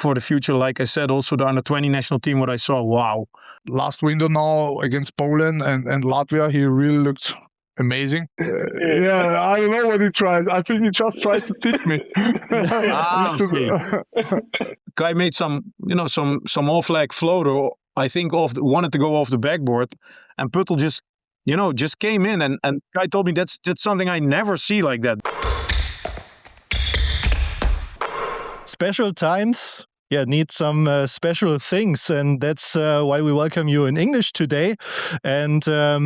for the future. Like I said, also the under-20 national team, what I saw, wow. Last window now against Poland and Latvia, he really looked amazing. I don't know what he tried. I think he just tried to tip me. Okay. Guy made some off-leg floater. I think wanted to go off the backboard, and Puttel just came in, and Guy told me that's something I never see like that. Special times, need some special things, and that's why we welcome you in English today. And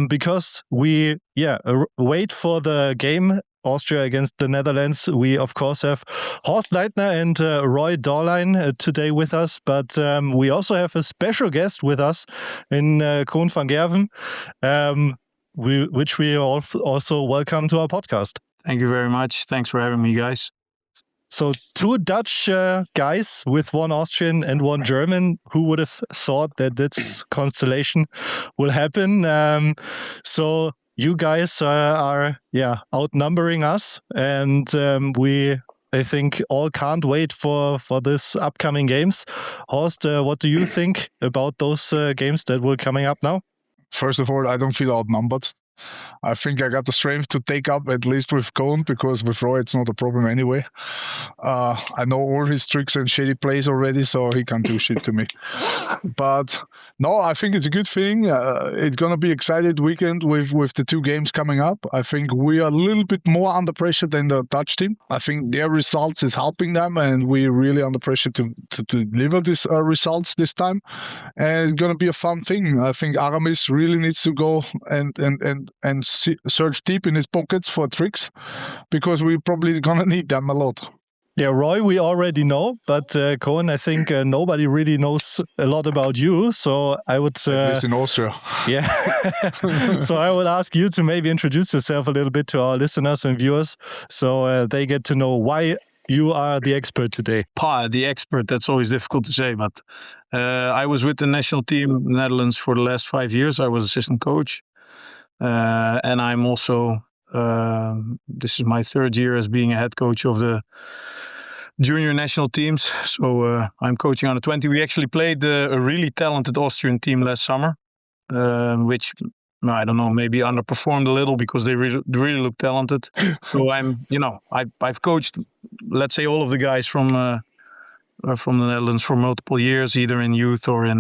because we wait for the game Austria against the Netherlands, we of course have Horst Leitner and Roy Dorleijn today with us, but we also have a special guest with us in Koen van Gerwen, which we also welcome to our podcast. Thank you very much. Thanks for having me, guys. So 2 Dutch guys with 1 Austrian and 1 German. Who would have thought that this constellation will happen? So you guys are outnumbering us, and I think all can't wait for this upcoming games. Horst, what do you think about those games that will coming up now? First of all, I don't feel outnumbered. I think I got the strength to take up at least with Koen, because with Roy it's not a problem anyway. I know all his tricks and shady plays already, so he can't do shit to me. But no, I think it's a good thing. It's gonna be excited weekend with the 2 games coming up. I think we are a little bit more under pressure than the Dutch team. I think their results is helping them, and we're really under pressure to deliver these results this time. And it's gonna be a fun thing. I think Aramis really needs to go and search deep in his pockets for tricks, because we're probably gonna need them a lot. Yeah, Roy, we already know, but Koen, I think nobody really knows a lot about you. So I would... in Austria. Yeah. So I would ask you to maybe introduce yourself a little bit to our listeners and viewers, so they get to know why you are the expert today. The expert, that's always difficult to say, but I was with the national team Netherlands for the last 5 years. I was assistant coach. And I'm also, this is my 3rd year as being a head coach of the junior national teams. So I'm coaching under 20. We actually played a really talented Austrian team last summer, which, I don't know, maybe underperformed a little because they really look talented. So I've coached, let's say, all of the guys from the Netherlands for multiple years, either in youth or at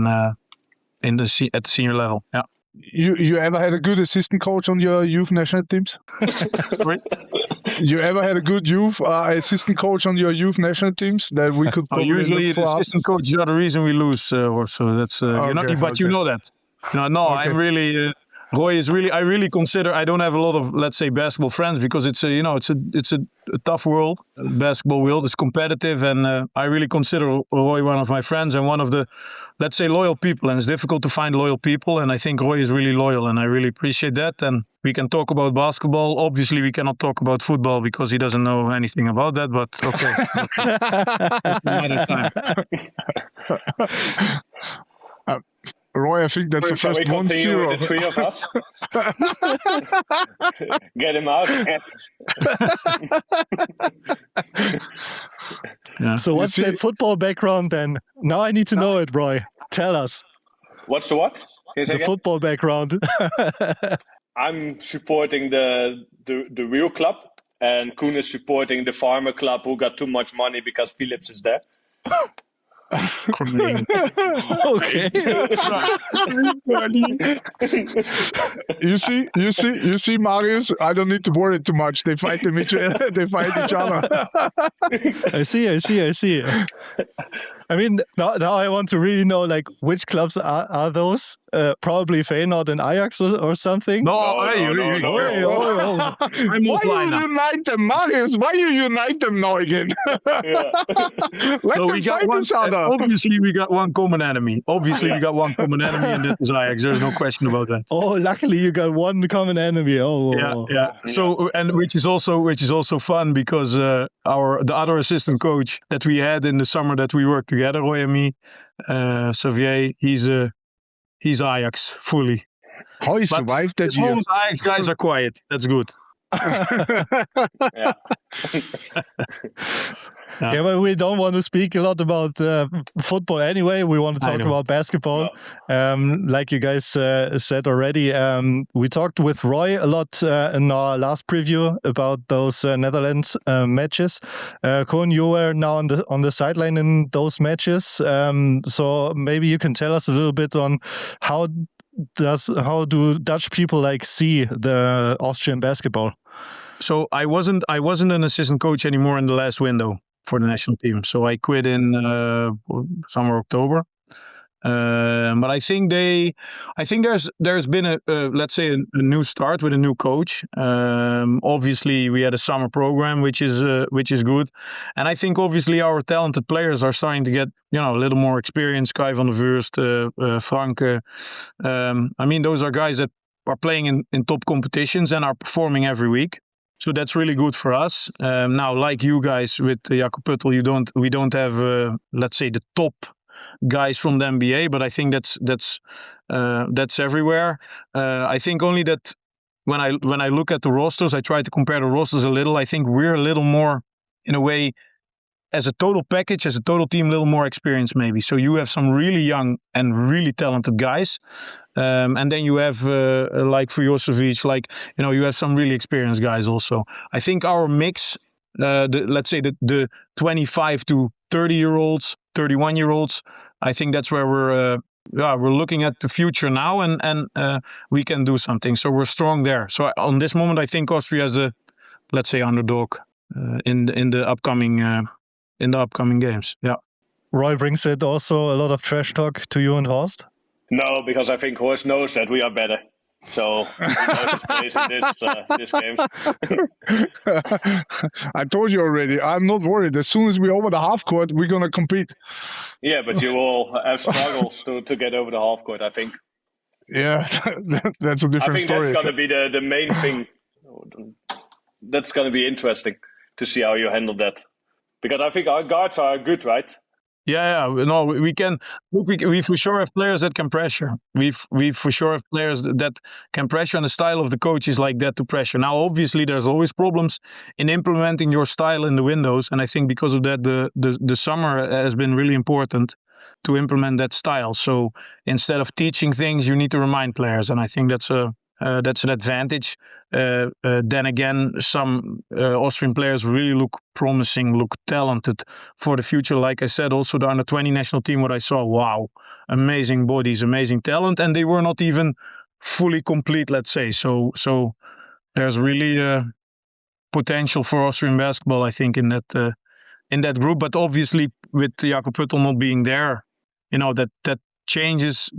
the senior level. Yeah. You ever had a good assistant coach on your youth national teams? Sorry? You ever had a good youth assistant coach on your youth national teams that we could? Usually the assistant coaches are the reason we lose, or so. That's you know that. No, okay. I'm really. Roy is really. I really consider. I don't have a lot of, let's say, basketball friends, because it's a tough world. Basketball world is competitive, and I really consider Roy one of my friends and one of the, let's say, loyal people. And it's difficult to find loyal people, and I think Roy is really loyal, and I really appreciate that. And we can talk about basketball. Obviously, we cannot talk about football because he doesn't know anything about that. But okay, that's another time. Roy, I think that's the first 1-0. With the 3 of us. Get him out. Yeah. So what's that football background then? Now I need to know it, Roy. Tell us. What's the what? The football background. I'm supporting the real club, and Koen is supporting the farmer club who got too much money because Philips is there. Okay. You see, Marius. I don't need to worry too much. They fight each other. I see. I mean, now I want to really know, like, which clubs are those? Probably Feyenoord and Ajax or something? No. Why you unite them, Marius? Why you unite them now again? We got one. Obviously, we got one common enemy. And that is Ajax. There's no question about that. Oh, luckily you got one common enemy. Yeah. So, and which is also fun, because the other assistant coach that we had in the summer that we worked together, Roy and me, Xavier, he's Ajax fully. How you survived that year? All Ajax guys are quiet. That's good. Yeah. Yeah, but we don't want to speak a lot about football anyway. We want to talk about basketball. No. Like you guys said already, we talked with Roy a lot in our last preview about those Netherlands matches. Koen, you were now on the sideline in those matches, so maybe you can tell us a little bit on how do Dutch people like see the Austrian basketball? So I wasn't an assistant coach anymore in the last window for the national team. So I quit in summer October. But I think there's been a let's say a new start with a new coach. Obviously we had a summer program which is good, and I think obviously our talented players are starting to get a little more experience. Kai van der Vurst, Franke. I mean, those are guys that are playing in top competitions and are performing every week. So that's really good for us. Now, like you guys with Jakob Puttel, we don't have let's say the top guys from the NBA, but I think that's everywhere. I think only that when I look at the rosters, I try to compare the rosters a little. I think we're a little more, in a way, as a total package, as a total team, a little more experienced maybe. So you have some really young and really talented guys. And then you have, like for Josovic, you have some really experienced guys also. I think our mix, let's say the 25 to 30-year-olds, 31-year-olds, I think that's where we're looking at the future now, and we can do something. So we're strong there. So on this moment, I think Austria is a, let's say, underdog in the upcoming games. Yeah. Roy, brings it also a lot of trash talk to you and Horst? No, because I think Horst knows that we are better. So he knows his place in this games. I told you already, I'm not worried. As soon as we're over the half court, we're going to compete. Yeah, but you will have struggles to get over the half court, I think. Yeah, that's a different story. I think that's going to be the main thing. That's going to be interesting to see how you handle that. Because I think our guards are good, right? Yeah. No, we can. Look, we for sure have players that can pressure. We for sure have players that can pressure, and the style of the coach is like that to pressure. Now, obviously, there's always problems in implementing your style in the windows, and I think because of that, the summer has been really important to implement that style. So instead of teaching things, you need to remind players, and I think that's an advantage. Then again, some Austrian players really look promising, look talented for the future. Like I said, also the under-20 national team, what I saw, wow, amazing bodies, amazing talent, and they were not even fully complete, let's say. So there's really potential for Austrian basketball, I think, in that group. But obviously, with Jakob Puttel not being there, that changes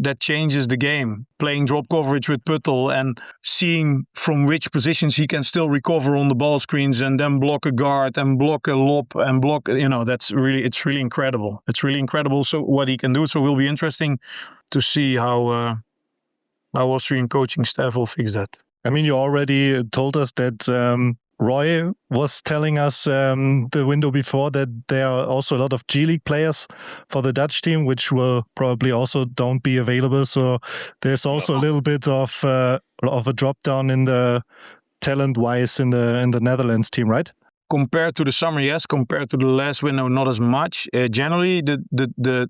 the game. Playing drop coverage with Puttel and seeing from which positions he can still recover on the ball screens and then block a guard and block a lob and block, it's really incredible. It's really incredible. So what he can do. So it will be interesting to see how Austrian coaching staff will fix that. I mean, you already told us that Roy was telling us the window before that there are also a lot of G League players for the Dutch team, which will probably also don't be available. So there's also a little bit of a drop down in the talent-wise in the Netherlands team, right? Compared to the summer, yes. Compared to the last window, not as much. Generally, the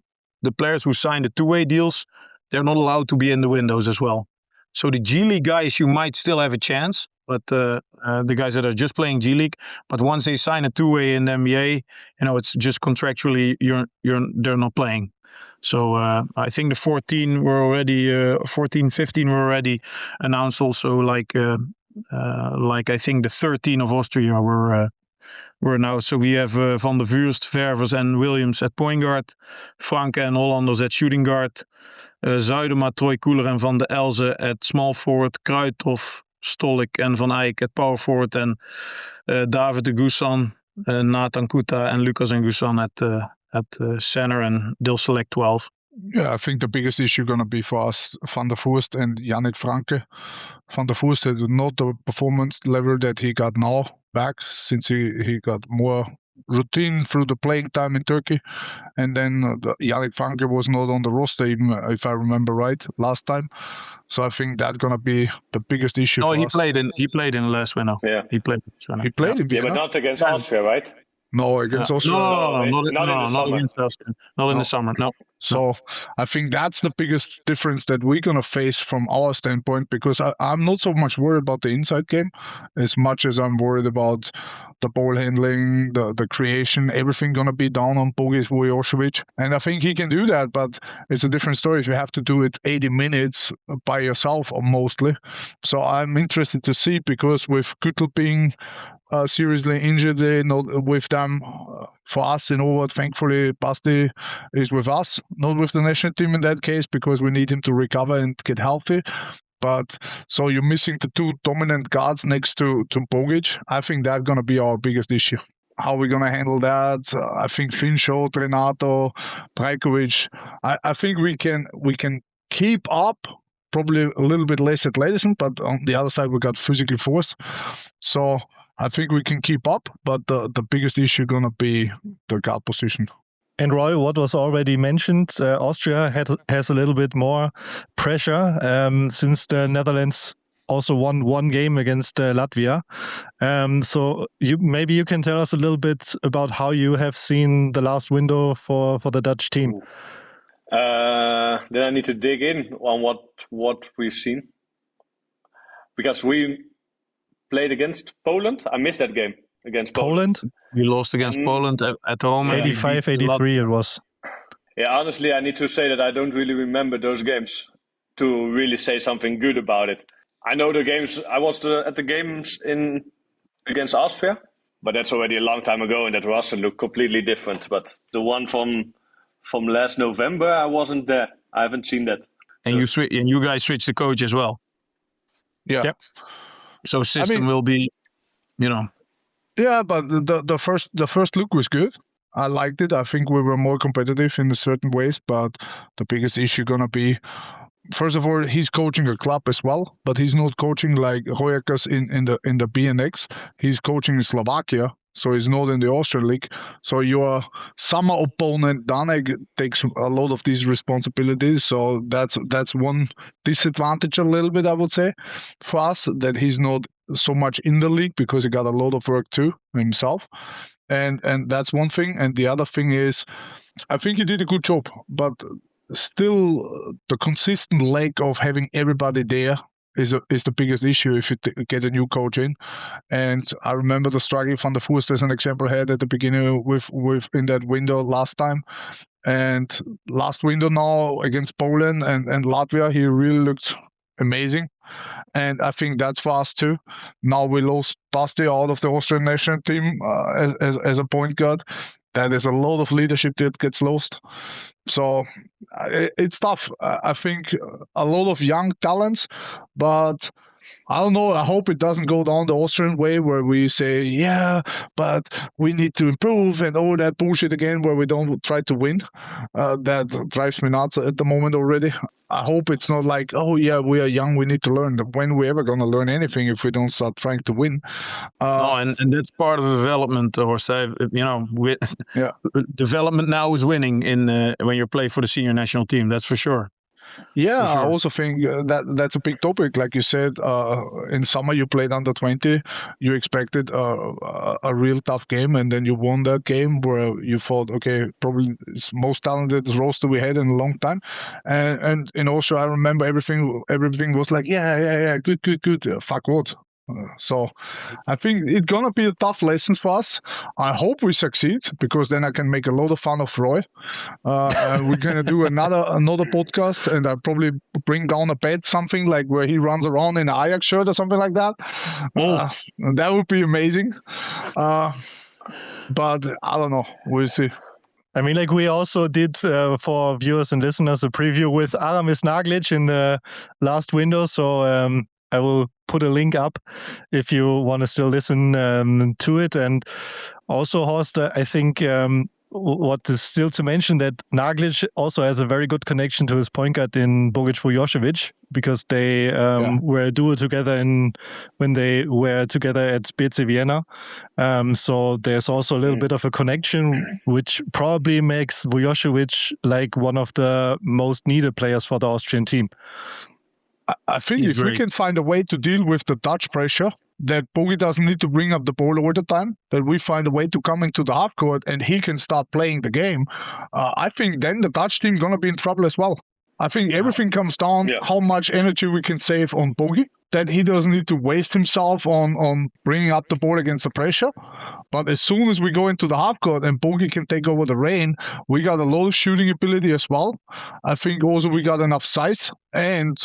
players who signed the two-way deals, they're not allowed to be in the windows as well. So the G League guys, you might still have a chance, but the guys that are just playing G League, but once they sign a two-way in the NBA, it's just contractually they're not playing. So I think the 14 were already 15 were already announced. Also, like I think the 13 of Austria were now. So we have Van der Vurst, Ververs, and Williams at point guard, Franke and Hollanders at shooting guard. Zuidema, Troy Koeler en Van de Elze at small forward, Kruithof, Stolik en Van Eyck at power forward, en David de Gusan, Nathan Kuta en Lucas en Gusan at center, and they'll select 12. Yeah, I think the biggest issue going to be for us, Van der Vurst and Yannick Franke. Van der Vurst had not the performance level that he got now back, since he got more routine through the playing time in Turkey. And then Yannick Vanker was not on the roster, even if I remember right, last time. So I think that's gonna be the biggest issue. No, for he us. played in the last window. Yeah. He played in this window. He played in Yeah, Vienna. but not against Austria, right? No, against Austria. No, not in the summer. against Austria. Not in the summer. No. So I think that's the biggest difference that we're going to face from our standpoint, because I'm not so much worried about the inside game as much as I'm worried about the ball handling, the creation, everything going to be down on Boris Vujošević. And I think he can do that, but it's a different story if you have to do it 80 minutes by yourself mostly. So I'm interested to see, because with Güttl being seriously injured, not with them. For us in Overwatch, thankfully, Basti is with us, not with the national team in that case, because we need him to recover and get healthy. But so you're missing the two dominant guards next to Bogic. I think that's going to be our biggest issue. How are we going to handle that? I think Fincho, Renato, Trajkovic, I think we can keep up. Probably a little bit less athleticism, but on the other side we got physical force. So I think we can keep up, but the biggest issue is going to be the guard position. And Roy, what was already mentioned, Austria has a little bit more pressure since the Netherlands also won one game against Latvia. So maybe you can tell us a little bit about how you have seen the last window for the Dutch team. Then I need to dig in on what we've seen, because we played against Poland. I missed that game against Poland. We lost against Poland at home. 85-83 it was. Yeah, honestly, I need to say that I don't really remember those games to really say something good about it. I know the games. I was at the games against Austria, but that's already a long time ago, and that roster looked completely different. But the one from last November, I wasn't there. I haven't seen that. And you guys switched the coach as well. Yeah. Yep. So system will be, Yeah, but the first look was good. I liked it. I think we were more competitive in certain ways, but the biggest issue gonna be, first of all, he's coaching a club as well, but he's not coaching like Rojakas in the BNX. He's coaching in Slovakia, so he's not in the Austrian league. So your summer opponent Danek takes a lot of these responsibilities. So that's one disadvantage a little bit, I would say, for us, that he's not so much in the league, because he got a lot of work too himself. And that's one thing. And the other thing is, I think he did a good job, but still the consistent lack of having everybody there is the biggest issue if you get a new coach in. And I remember the struggle Van der Voest as an example had at the beginning with in that window last time. And last window now against Poland and Latvia, he really looked amazing. And I think that's for us too. Now we lost Basti out of the Austrian national team as a point guard. That is a lot of leadership that gets lost. So it's tough. I think a lot of young talents, but I don't know. I hope it doesn't go down the Austrian way where we say, yeah, but we need to improve and all that bullshit again where we don't try to win. That drives me nuts at the moment already. I hope it's not like, oh, yeah, we are young, we need to learn. When are we ever going to learn anything if we don't start trying to win? No, and that's part of the development, Horst. Development now is winning when you play for the senior national team, that's for sure. Yeah, sure. I also think that's a big topic. Like you said, in summer you played under 20. You expected a real tough game, and then you won that game where you thought, okay, probably it's most talented roster we had in a long time. And also I remember everything was like, yeah, good. Fuck what? So I think it's gonna be a tough lesson for us. I hope we succeed, because then I can make a lot of fun of Roy. We're gonna do another podcast, and I'll probably bring down a bet, something like where he runs around in an Ajax shirt or something like that. That would be amazing. But I don't know. We'll see. I mean, like we also did for viewers and listeners a preview with Aramis Naglic in the last window. So I will put a link up if you want to still listen to it. And also, Horst, I think what is still to mention that Naglic also has a very good connection to his point guard in Bogic Vujošević, because they were a duo together when they were together at BC Vienna. So there's also a little bit of a connection, which probably makes Vujošević like one of the most needed players for the Austrian team. I think if we can find a way to deal with the Dutch pressure, that Bogi doesn't need to bring up the ball all the time, that we find a way to come into the half court and he can start playing the game, I think then the Dutch team going to be in trouble as well. I think everything comes down how much energy we can save on Bogi, that he doesn't need to waste himself on bringing up the ball against the pressure. But as soon as we go into the half court and Bogi can take over the reign, we got a lot of shooting ability as well. I think also we got enough size. And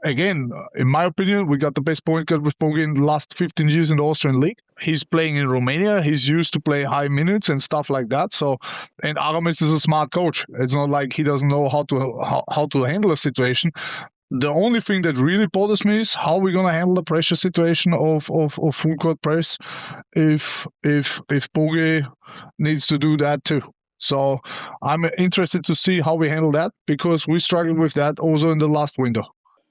again, in my opinion, we got the best point guard with Bogi in the last 15 years in the Austrian league. He's playing in Romania. He's used to play high minutes and stuff like that. So, and Aramis is a smart coach. It's not like he doesn't know how to handle a situation. The only thing that really bothers me is how we're gonna handle the pressure situation of full court press if Bogi needs to do that too. So I'm interested to see how we handle that, because we struggled with that also in the last window.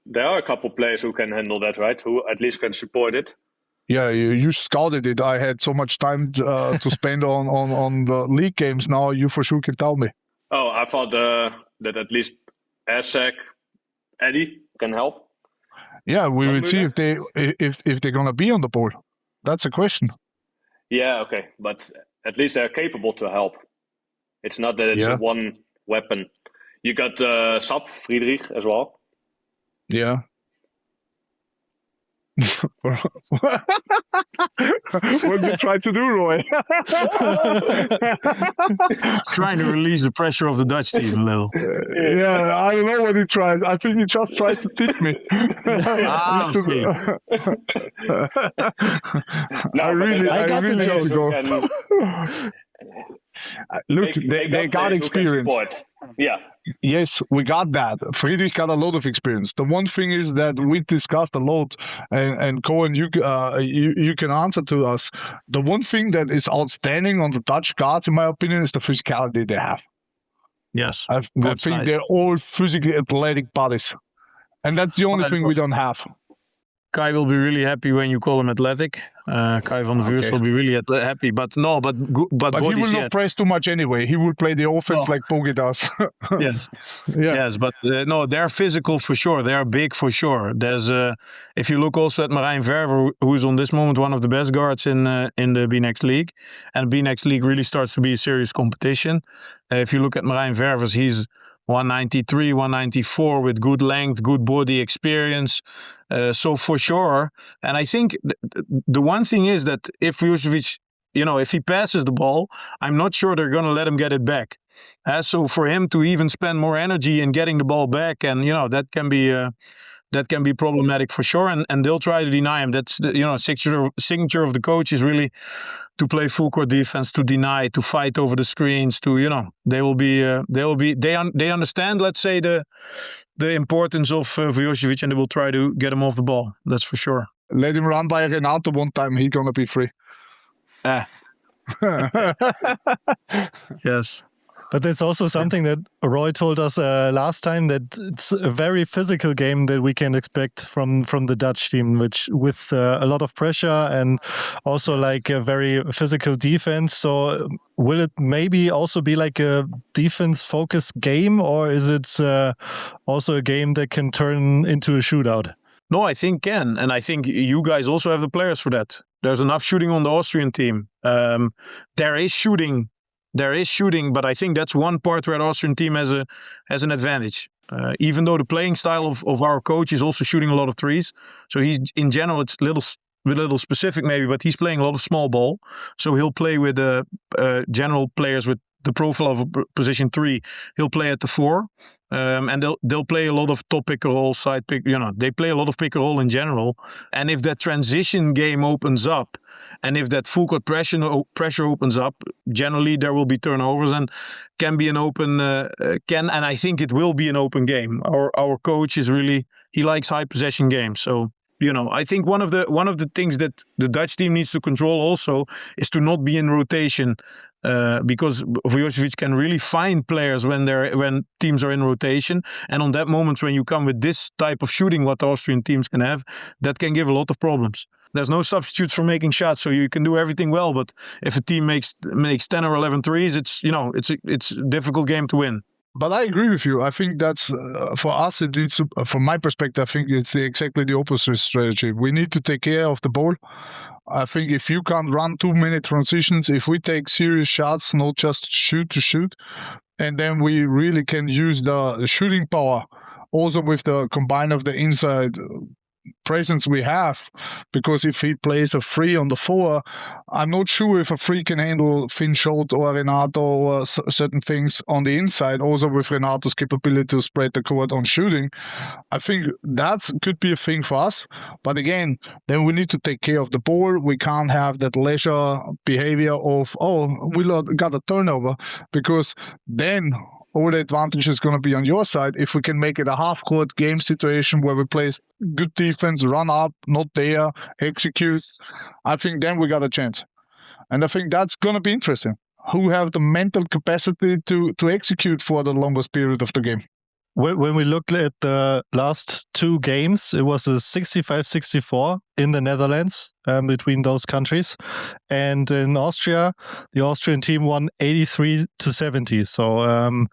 There are a couple players who can handle that, right? Who at least can support it. Yeah, you scouted it. I had so much time to spend on the league games. Now you for sure can tell me. Oh, I thought that at least Asek, Eddie can help. Yeah, we will see if they're gonna be on the board. That's a question. Yeah, okay, but at least they're capable to help. It's not that it's one weapon. You got Sap, Friedrich as well. Yeah. What did you try to do, Roy? Trying to release the pressure of the Dutch team a little. Yeah, I don't know what he tried. I think he just tried to tip me. Okay. I got the joke. Look, they got experience. Yeah. Yes, we got that. Friedrich got a lot of experience. The one thing is that we discussed a lot, and Cohen, you can answer to us. The one thing that is outstanding on the Dutch guards, in my opinion, is the physicality they have. Yes, I think they're all physically athletic bodies, and that's the only thing we don't have. Kai will be really happy when you call him athletic. Kai van der Vuurs will be really happy. But he will not press too much anyway. He will play the offense like Bogi does. Yes. Yes, but no, they're physical for sure. They are big for sure. There's if you look also at Marijn Verver, who's on this moment one of the best guards in the B-Next League. And B-Next League really starts to be a serious competition. If you look at Marijn Ververs, he's 193, 194 with good length, good body experience. So for sure. And I think the one thing is that if Vujošević, if he passes the ball, I'm not sure they're going to let him get it back. So for him to even spend more energy in getting the ball back, and that can be problematic for sure. And they'll try to deny him. That's signature of the coach is really to play full court defense, to deny, to fight over the screens, they understand, let's say, the importance of Vujošević, and they will try to get him off the ball. That's for sure. Let him run by Renato one time, he's gonna be free. Yes. But that's also something that Roy told us last time, that it's a very physical game that we can expect from the Dutch team, which with a lot of pressure and also like a very physical defense. So will it maybe also be like a defense-focused game, or is it also a game that can turn into a shootout? No, I think can. And I think you guys also have the players for that. There's enough shooting on the Austrian team. There is shooting, but I think that's one part where the Austrian team has an advantage. Even though the playing style of our coach is also shooting a lot of threes. So he's, in general, it's a little specific maybe, but he's playing a lot of small ball. So he'll play with general players with the profile of a position 3. He'll play at the 4. And they'll play a lot of top pick and roll, side pick. They play a lot of pick and roll in general. And if that transition game opens up, and if that full court pressure opens up, generally there will be turnovers and can be an open and I think it will be an open game. Our coach is really, he likes high possession games. So I think one of the things that the Dutch team needs to control also is to not be in rotation, because Vujovic can really find players when teams are in rotation, and on that moment when you come with this type of shooting, what the Austrian teams can have, that can give a lot of problems. There's no substitutes for making shots, so you can do everything well, but if a team makes 10 or 11 threes, it's a difficult game to win. But I agree with you. I think that's for us. It needs to, from my perspective, I think it's exactly the opposite strategy. We need to take care of the ball. I think if you can't run 2-minute transitions, if we take serious shots, not just shoot to shoot, and then we really can use the shooting power, also with the combine of the inside presence we have, because if he plays a free on the 4, I'm not sure if a free can handle Finn Schott or Renato or certain things on the inside, also with Renato's capability to spread the court on shooting. I think that could be a thing for us, but again, then we need to take care of the ball. We can't have that leisure behavior of, we got a turnover, because then all the advantage is going to be on your side. If we can make it a half-court game situation where we play good defense, run up, not there, execute, I think then we got a chance. And I think that's going to be interesting. Who have the mental capacity to execute for the longest period of the game? When we looked at the last 2 games, it was a 65-64 in the Netherlands between those countries. And in Austria, the Austrian team won 83-70. So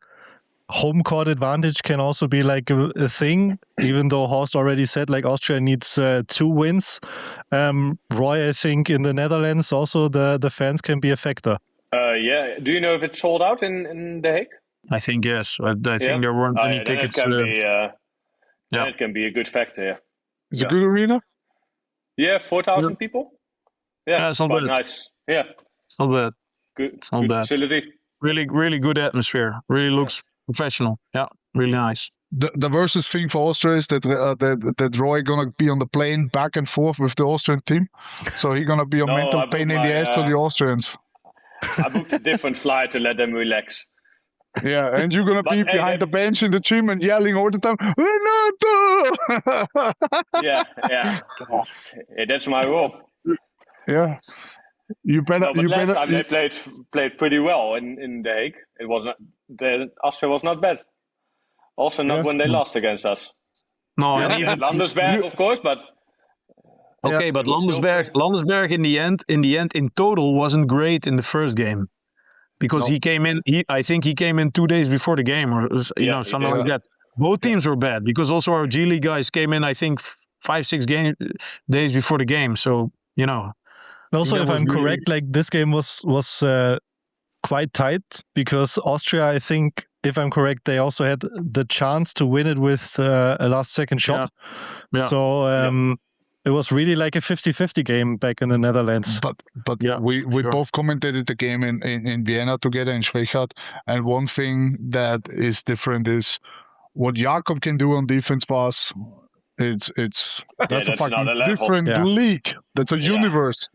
home court advantage can also be like a thing, even though Horst already said like Austria needs 2 wins. Roy, I think in the Netherlands also the fans can be a factor. Yeah. Do you know if it's sold out in The Hague? I think yes. I think there weren't any tickets. It can be a good factor. Yeah. Is it a good arena? Yeah, 4,000 people. Yeah, it's not quite bad. Nice. Yeah, It's not bad. good facility. Really, really good atmosphere. Really looks professional. Yeah, really nice. The versus thing for Austria is that Roy gonna be on the plane back and forth with the Austrian team, so he's gonna be a mental pain in the ass to the Austrians. I booked a different flight to let them relax. Yeah, and you're gonna be behind the bench in the gym and yelling all the time, Renato! yeah. That's my role. Yeah, you better. No, but last time they played pretty well in The Hague. It was not. Austria was not bad. Also, not when they lost against us. No, and even Landesberg, of course, but. Okay, but Landesberg in the end, in total, wasn't great in the first game. Because he came in, I think he came in 2 days before the game, or something like that. Both teams were bad, because also our G League guys came in, I think, 5-6 days before the game. So, Also, if I'm correct, like this game was quite tight, because Austria, I think, if I'm correct, they also had the chance to win it with a last-second shot. Yeah. So it was really like a 50-50 game back in the Netherlands. But we both commentated the game in Vienna together in Schwechat, and one thing that is different is what Jakob can do on defense for us. That's a fucking different league. That's a universe.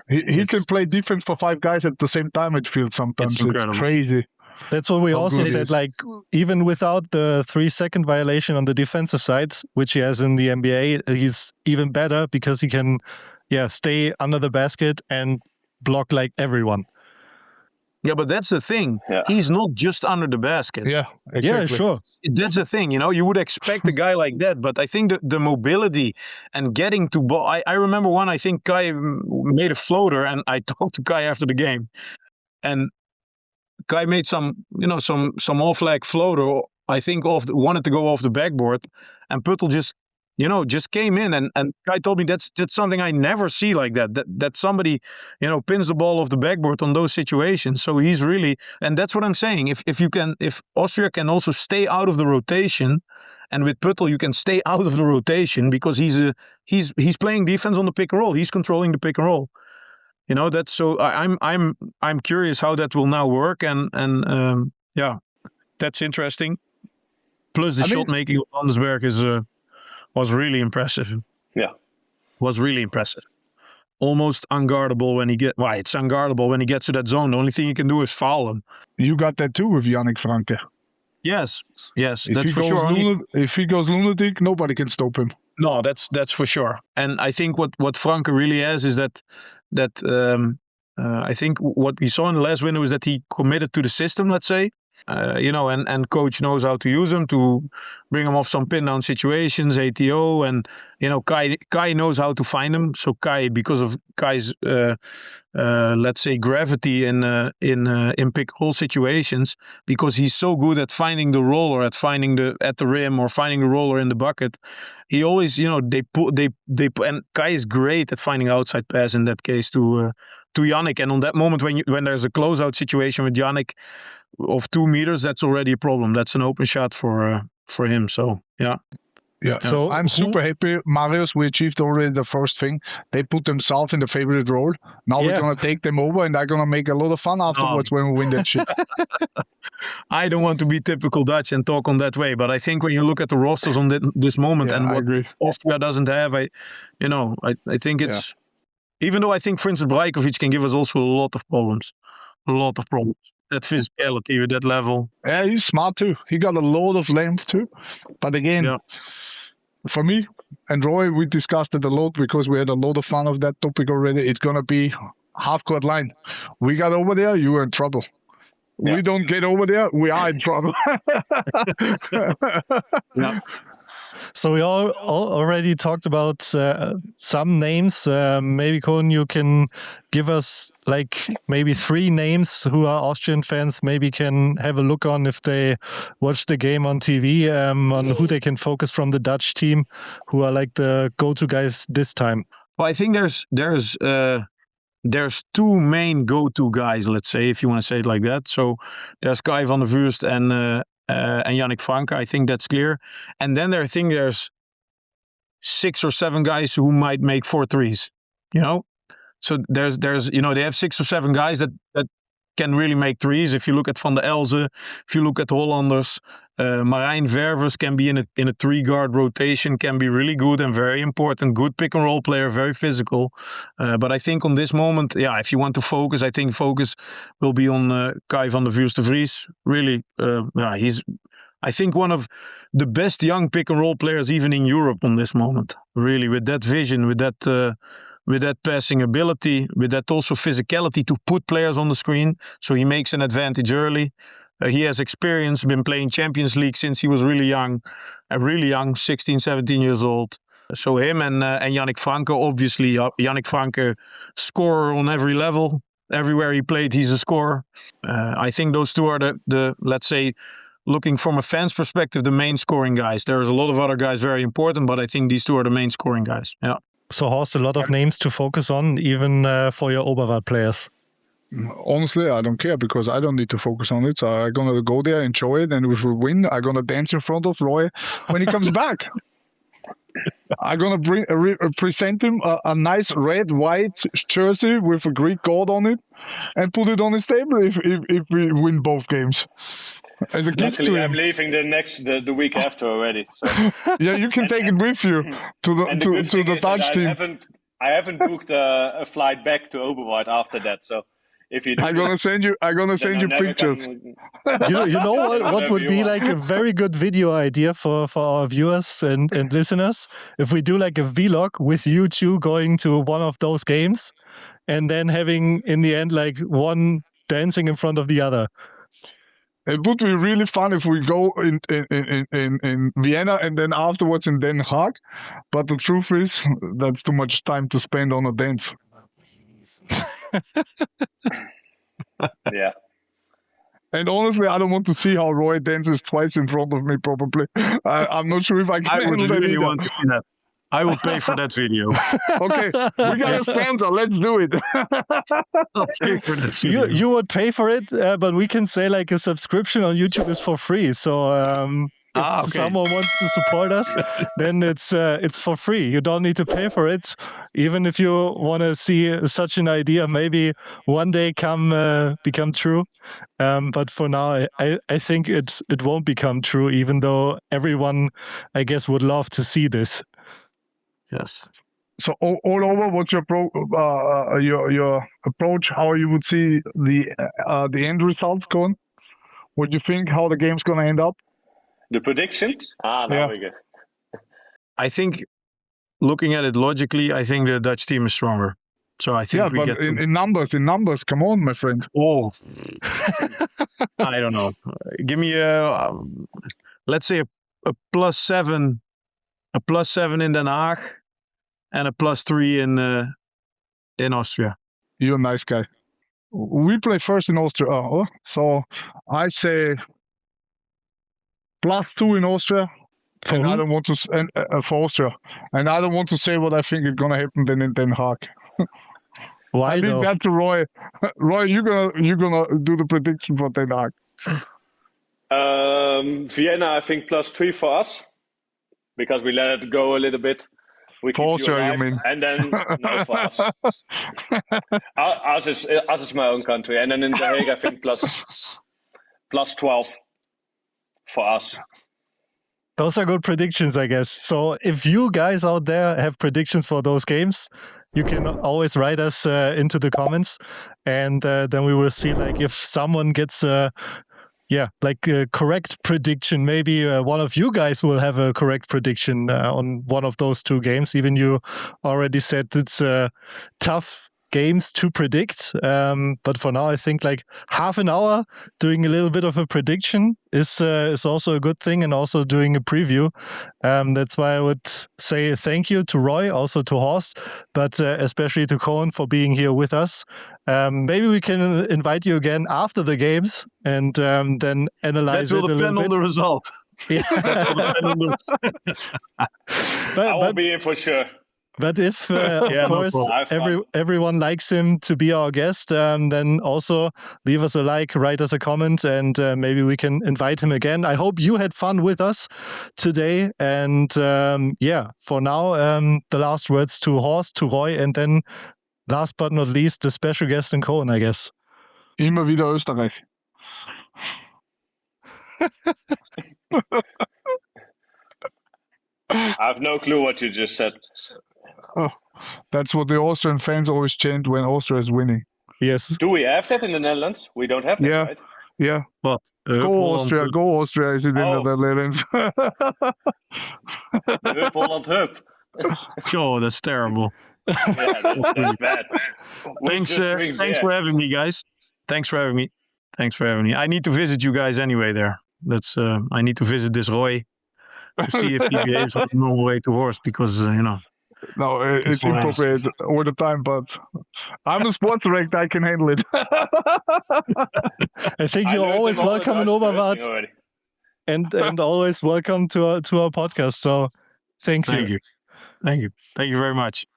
He can play defense for 5 guys at the same time, it feels sometimes. It's crazy. That's what we also said, like, even without the 3-second violation on the defensive side, which he has in the NBA, he's even better because he can, stay under the basket and block like everyone. Yeah, but that's the thing. Yeah. He's not just under the basket. Yeah, exactly. Yeah, sure. That's the thing, you would expect a guy like that, but I think the mobility and getting to ball. I remember I think Kai made a floater, and I talked to Kai after the game, and Kai made some off-leg floater, I think wanted to go off the backboard, and Puttel just came in, and Kai told me that's something I never see like that somebody, pins the ball off the backboard on those situations. So he's really, and that's what I'm saying. If Austria can also stay out of the rotation, and with Puttel you can stay out of the rotation, because he's playing defense on the pick and roll. He's controlling the pick and roll. That's so. I'm curious how that will now work, and that's interesting. Plus, the shot making of Landesberg was really impressive. Yeah, was really impressive. Almost unguardable when it's unguardable when he gets to that zone. The only thing you can do is foul him. You got that too with Yannick Franke. Yes, that's for sure. If he goes lunatic, nobody can stop him. No, that's for sure. And I think what Franke really has is that I think what we saw in the last window is that he committed to the system, let's say. And coach knows how to use him to bring him off some pin down situations, ATO, and Kai knows how to find him. So Kai, because of Kai's let's say gravity in pick roll situations, because he's so good at finding the roller, at the rim or finding the roller in the bucket, he always they and Kai is great at finding outside pass in that case to Yannick. And on that moment when there's a closeout situation with Yannick of 2 meters, that's already a problem. That's an open shot for him. So yeah. Yeah, so I'm super happy, Marius. We achieved already the first thing. They put themselves in the favorite role. Now we're gonna take them over, and they're gonna make a lot of fun afterwards when we win that shit. I don't want to be typical Dutch and talk on that way, but I think when you look at the rosters on this moment and what Austria doesn't have, I think it's even though I think, for instance, Brajkovic can give us also a lot of problems. That physicality with that level. Yeah, he's smart too. He got a lot of length too. But again, for me and Roy, we discussed it a lot because we had a lot of fun of that topic already. It's going to be half-court line. We got over there, you were in trouble. Yeah. We don't get over there, we are in trouble. Yeah. So we all already talked about some names. Maybe Koen, you can give us like maybe 3 names who are Austrian fans maybe can have a look on if they watch the game on TV, on who they can focus from the Dutch team, who are like the go-to guys this time. Well, I think there's 2 main go-to guys, let's say, if you want to say it like that. So there's Kai van der Vuurst and Yannick Franke. I think that's clear. And then there's 6 or 7 guys who might make 4 threes. So there's they have 6 or 7 guys that can really make threes. If you look at Van der Elze, if you look at Hollanders, Marijn Ververs can be in a 3-guard rotation, can be really good and very important. Good pick and roll player, very physical. But I think on this moment, if you want to focus, I think focus will be on Kai van der Vuurst de Vries. Really, he's, I think, one of the best young pick and roll players even in Europe on this moment. Really, with that vision, with that passing ability, with that also physicality to put players on the screen. So he makes an advantage early. He has experience, been playing Champions League since he was really young, 16, 17 years old. So him and Yannick Franke, obviously. Yannick Franke, scorer on every level. Everywhere he played, he's a scorer. I think those 2 are the let's say, looking from a fan's perspective, the main scoring guys. There's a lot of other guys very important, but I think these 2 are the main scoring guys. Yeah. So Horst, a lot of names to focus on, even for your Oberwart players. Honestly, I don't care because I don't need to focus on it. So I'm going to go there, enjoy it, and if we win, I'm going to dance in front of Roy when he comes back. I'm going to present him a nice red-white jersey with a Greek god on it and put it on his table if we win both games. As a gift to him. I'm leaving the week after already. So. Yeah, you can take it with you to the Dutch team. I haven't booked a flight back to Oberwart after that. So if you, I'm gonna send you pictures. You know what would be like a very good video idea for our viewers and listeners if we do like a vlog with you 2 going to one of those games and then having in the end like one dancing in front of the other. It would be really fun if we go in Vienna and then afterwards in Den Haag. But the truth is, that's too much time to spend on a dance. Yeah. And honestly, I don't want to see how Roy dances twice in front of me, probably. I'm not sure if I can handle that really either. want to see that. I will pay for that video. Okay, we got a sponsor. Let's do it. I'll pay for that video. You would pay for it, but we can say like a subscription on YouTube is for free. So if someone wants to support us, then it's for free. You don't need to pay for it. Even if you want to see such an idea, maybe one day become true. But for now, I think it won't become true. Even though everyone, I guess, would love to see this. Yes. So all over, what's your approach? How you would see the end results going? What do you think? How the game's gonna end up? The predictions? There we go. I think looking at it logically, I think the Dutch team is stronger. So I think we but get in numbers, come on, my friend. Oh, I don't know. Give me let's say a +7, a +7 in Den Haag, and a +3 in Austria. You're a nice guy. We play first in Austria, so I say +2 in Austria. And I don't want to for Austria, and I don't want to say what I think is gonna happen then in Den Haag. Why I leave though? that to Roy. Roy, you're gonna do the prediction for Den Haag. Vienna, I think +3 for us because we let it go a little bit. We For keep you Austria, alive, you mean? and then no for us. Us is my own country, and then in The Hague, I think +12 for us. Those are good predictions, I guess. So if you guys out there have predictions for those games, you can always write us into the comments, and then we will see like if someone gets a correct prediction. Maybe one of you guys will have a correct prediction on one of those two games. Even you already said it's tough games to predict, but for now I think like half an hour doing a little bit of a prediction is also a good thing, and also doing a preview. That's why I would say thank you to Roy, also to Horst, but especially to Koen for being here with us. Maybe we can invite you again after the games and then analyze it a little bit. That will depend on the result. Yeah. I will be here for sure. But if, of course, everyone likes him to be our guest, then also leave us a like, write us a comment, and maybe we can invite him again. I hope you had fun with us today. And for now, the last words to Horst, to Roy, and then last but not least, the special guest in Koen, I guess. Immer wieder Österreich. I have no clue what you just said. Oh, that's what the Austrian fans always chant when Austria is winning. Yes. Do we have that in the Netherlands? We don't have that, right? Yeah. What? Go Austria is it in the Netherlands? Hup, Holland, hup. Oh, that's terrible. Yeah, that's bad. Thanks for having me, guys. Thanks for having me. I need to visit you guys anyway there. I need to visit this Roy to see if he behaves like a normal way to Horst, because, No, it's inappropriate all the time, but I'm a sports director, I can handle it. I think you're always welcome in Oberwart, and always welcome to our podcast. So thank you. Thank you very much.